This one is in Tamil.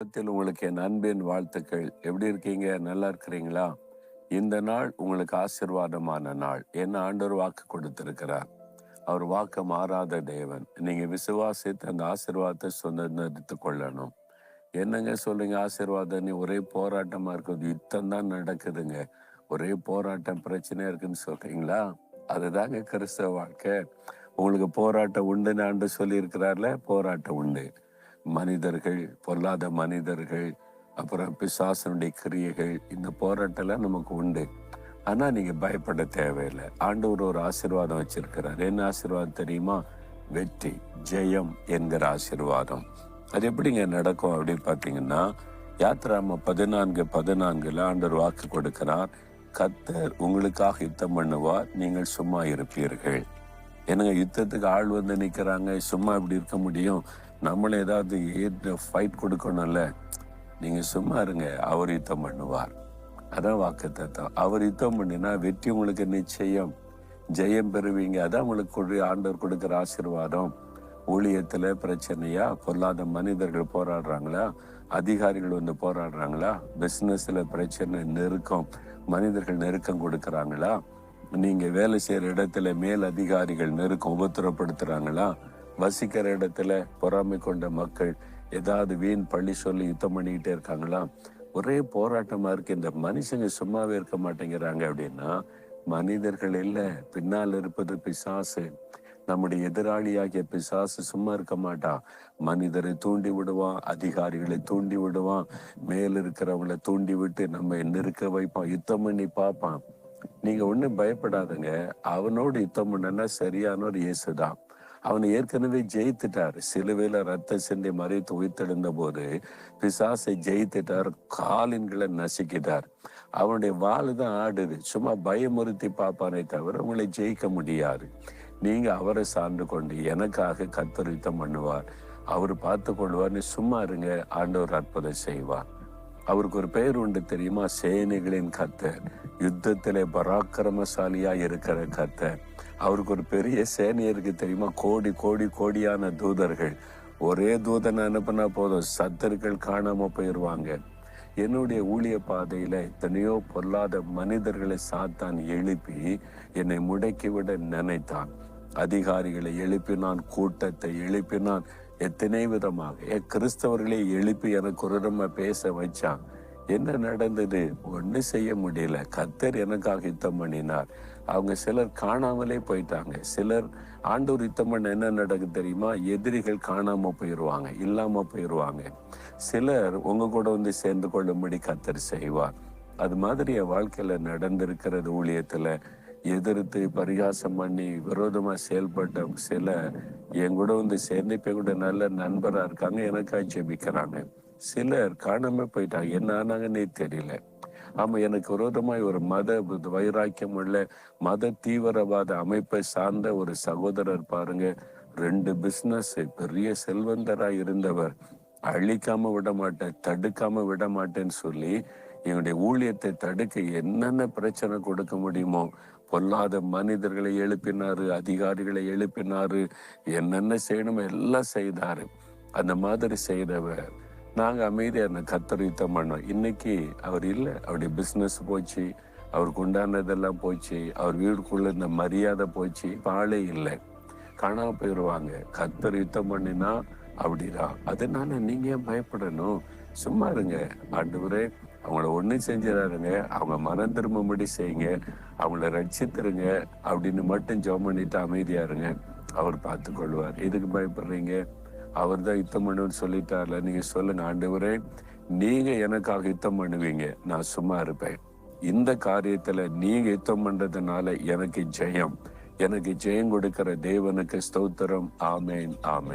உங்களுக்கு என் அன்பின் வாழ்த்துக்கள். எப்படி இருக்கீங்க? நல்லா இருக்கிறீங்களா? இந்த நாள் உங்களுக்கு ஆசீர்வாதமான நாள். என்ன ஆண்டவர் வாக்கு கொடுத்திருக்கிறார். அவர் வாக்கு மாறாத தேவன். நீங்க விசுவாசித்து அந்த ஆசீர்வாதத்தை சுதந்திரித்துக் கொள்ளணும். என்னங்க சொல்றீங்க ஆசீர்வாதம்? நீ ஒரே போராட்டமா இருக்குது, யுத்தம் தான் நடக்குதுங்க, ஒரே போராட்டம் பிரச்சனையா இருக்குன்னு சொல்றீங்களா? அதுதாங்க கிறிஸ்தவ வாழ்க்கை. உங்களுக்கு போராட்டம் உண்டுன்னு ஆண்டு சொல்லி இருக்கிறார்ல, போராட்டம் உண்டு. மனிதர்கள், பொல்லாத மனிதர்கள், அப்புறம் பிசாசனுடைய கிரியைகள், இந்த போராட்டம்லாம் நமக்கு உண்டு. ஆனா நீங்க பயப்பட தேவையில்லை. ஆண்டவர் ஒரு ஆசீர்வாதம் வச்சிருக்கிறார். என்ன ஆசீர்வாதம் தெரியுமா? வெற்றி, ஜெயம் என்கிற ஆசீர்வாதம். அது எப்படிங்க நடக்கும் அப்படின்னு பார்த்தீங்கன்னா, யாத்ராம 14:14 ஆண்டவர் வாக்கு கொடுக்கிறார். கர்த்தர் உங்களுக்காக யுத்தம் பண்ணுவார், நீங்கள் சும்மா இருப்பீர்கள். என்னங்க, யுத்தத்துக்கு ஆள் வந்து நிற்கிறாங்க, சும்மா இப்படி இருக்க முடியும்? நம்மளும் ஏதாவது ஃபைட் கொடுக்கணும்ல. நீங்க சும்மா இருங்க, அவர் யுத்தம் பண்ணுவார். அதான் வாக்குத்தத்தம். அவர் யுத்தம் பண்ணினா வெற்றி உங்களுக்கு நிச்சயம், ஜெயம் பெறுவீங்க. அதான் உங்களுக்கு ஆண்டவர் கொடுக்கிற ஆசீர்வாதம். ஊழியத்துல பிரச்சனையா? பொல்லாத மனிதர்கள் போராடுறாங்களா? அதிகாரிகள் வந்து போராடுறாங்களா? பிசினஸ்ல பிரச்சனை, நெருக்கம், மனிதர்கள் நெருக்கம் கொடுக்கறாங்களா? நீங்க வேலை செய்யற இடத்துல மேல் அதிகாரிகள் நெருக்கம் உபத்திரப்படுத்துறாங்களா? வசிக்கிற இடத்துல பொறாமை கொண்ட மக்கள் ஏதாவது வீண் பழி சொல்லி யுத்தம் பண்ணிக்கிட்டே இருக்காங்களா? ஒரே போராட்டமா இருக்கு. இந்த மனுஷங்க சும்மாவே இருக்க மாட்டேங்கிறாங்க. அப்படின்னா மனிதர்கள் இல்ல, பின்னால் இருப்பது பிசாசு. நம்முடைய எதிராளியாகிய பிசாசு சும்மா இருக்க மாட்டான். மனிதரை தூண்டி விடுவான், அதிகாரிகளை தூண்டி விடுவான், மேல் இருக்கிறவங்களை தூண்டி விட்டு நம்ம நெருக்க வைப்பான், யுத்தம் பண்ணி பார்ப்பான். நீங்க ஒண்ணும் பயப்படாதுங்க. அவனோடு யுத்தம் பண்ணனா சரியானவர் இயேசுதான். அவனை ஏற்கனவே ஜெயித்துட்டார். சிலுவையில ரத்த சிந்தி மறித்து உயிர்த்தெழுந்த போது பிசாசை ஜெயித்துட்டார், காலின்களை நசுக்கிட்டார். அவனுடைய வாள் தான் ஆடுது. சும்மா பயமுறுத்தி பார்ப்பானே தவிர உங்களை ஜெயிக்க முடியாது. நீங்க அவரை சார்ந்து கொண்டு எனக்காக கர்த்தர் யுத்தம் பண்ணுவார், அவர் பார்த்து கொள்வார், நீ சும்மா இருங்க, ஆண்டவர் அற்புதம் செய்வார். அவருக்கு ஒரு பெயர் உண்டு தெரியுமா? சேனைகளின் கர்த்தர், யுத்தத்திலே பராக்கிரமசாலியா இருக்கிற கர்த்தர். அவருக்கு ஒரு பெரிய சேனை இருக்கு தெரியுமா? கோடி கோடி கோடியான தூதர்கள். ஒரே தூதனை அனுப்பினா போதும், சத்தர்கள் காணாம போயிடுவாங்க. என்னுடைய ஊழிய பாதையில எத்தனையோ பொல்லாத மனிதர்களை சாத்தான் எழுப்பி என்னை முடக்கிவிட நினைத்தான். அதிகாரிகளை எழுப்பினான், கூட்டத்தை எழுப்பினான், எத்தனை விதமாக கிறிஸ்தவர்களை எழுப்பி எனக்கு ஒரு பேச வச்சான். என்ன நடந்தது? ஒண்ணு செய்ய முடியல. கர்த்தர் எனக்காக யுத்தம் பண்ணினார். அவங்க சிலர் காணாமலே போயிட்டாங்க. சிலர் ஆண்டவர் யுத்தம் பண்ண என்ன நடக்குது தெரியுமா? எதிரிகள் காணாம போயிடுவாங்க, இல்லாம போயிடுவாங்க. சிலர் உங்க கூட வந்து சேர்ந்து கொள்ளும்படி கர்த்தர் செய்வார். அது மாதிரி என் வாழ்க்கையில நடந்திருக்கிறது. ஊழியத்துல எதிர்த்து பரிகாசம் பண்ணி விரோதமா செயல்பட்ட சில என் கூட வந்து சேர்ந்து இப்ப கூட நல்ல நண்பரா இருக்காங்க, எனக்காக ஜெபிக்கிறாங்க. சிலர் காணாம போயிட்டாங்க, என்ன ஆனாங்கன்னே தெரியல. ஆமா, எனக்கு விரோதமாய் ஒரு மத வைராக்கியம் உள்ள மத தீவிரவாத அமைப்பை சார்ந்த ஒரு சகோதரர் பாருங்க. 2 பிசினஸ், பெரிய செல்வந்தரா இருந்தவர். அழிக்காம விட மாட்டேன், தடுக்காம விட மாட்டேன்னு சொல்லி என்னுடைய ஊழியத்தை தடுக்க என்னென்ன பிரச்சனை கொடுக்க முடியுமோ பொல்லாத மனிதர்களை எழுப்பினாரு, அதிகாரிகளை எழுப்பினாரு, என்னென்ன செய்யணுமோ எல்லாம் செய்தாரு. அந்த மாதிரி செய்தவர் நாங்க அமைதியா கர்த்தர் யுத்தம் பண்ணோம். இன்னைக்கு அவர் இல்லை, அவருடைய பிசினஸ் போச்சு, அவருக்கு உண்டானதெல்லாம் போச்சு, அவர் வீடுக்குள்ள இந்த மரியாதை போச்சு, ஆளே இல்லை, காணாம போயிடுவாங்க. கர்த்தர் யுத்தம் பண்ணினா அப்படிதான். அதனால நீங்க ஏன் பயப்படணும்? சும்மா இருங்க. ஆண்டவரே அவங்கள ஒண்ணு செஞ்சிடாருங்க, அவங்க மனம் திரும்பும்படி செய்யுங்க, அவங்கள ரட்சித்துருங்க அப்படின்னு மட்டும் ஜெபம் பண்ணிட்டு அமைதியா இருங்க. அவர் பார்த்து கொள்வார். எதுக்கு பயப்படுறீங்க? அவர் தான் யுத்தம் பண்ணுன்னு சொல்லிட்டார்ல. நீங்க சொல்லுங்க, ஆண்டவரே நீங்க எனக்காக யுத்தம் பண்ணுவீங்க, நான் சும்மா இருப்பேன். இந்த காரியத்துல நீங்க யுத்தம் பண்றதுனால எனக்கு ஜெயம், எனக்கு ஜெயம் கொடுக்கிற தேவனுக்கு ஸ்தோத்திரம். ஆமேன், ஆமேன்.